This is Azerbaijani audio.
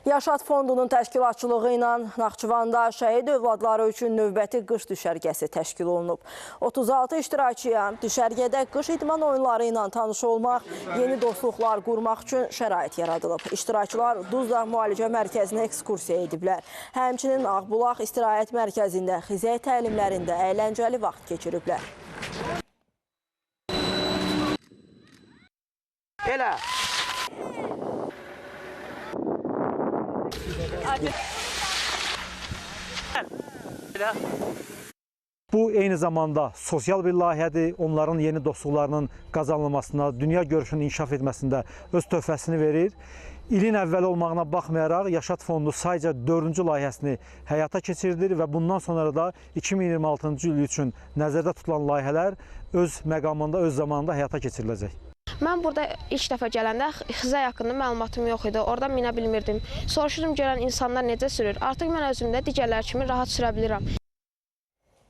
Yaşad Fondunun təşkilatçılığı ilə Naxçıvanda şəhid övladları üçün növbəti qış düşərgəsi təşkil olunub. 36 iştirakçıya düşərgədə qış idman oyunları ilə tanış olmaq, yeni dostluqlar qurmaq üçün şərait yaradılıb. İştirakçılar Duzla Müalicə Mərkəzinə ekskursiya ediblər. Həmçinin Ağbulaq İstirahət Mərkəzində xizək təlimlərində əyləncəli vaxt keçiriblər. Elə. Bu eyni zamanda sosial bir layihədir. Onların yeni dostluqlarının qazanılmasına, dünya görüşünün inkişaf etməsində öz töhfəsini verir. İlin əvvəli olmağına baxmayaraq Yaşad Fondu sayca 4-cü layihəsini həyata keçirdir və bundan sonra da 2026-cı il üçün nəzərdə tutulan layihələr öz məqamında, öz zamanında həyata keçiriləcək. Mən burada ilk dəfə gələndə xizək haqqında məlumatım yox idi. Orada minə bilmirdim. Soruşdum görən insanlar necə sürür. Artıq mən özümdə digərlər kimi rahat sürə bilirəm.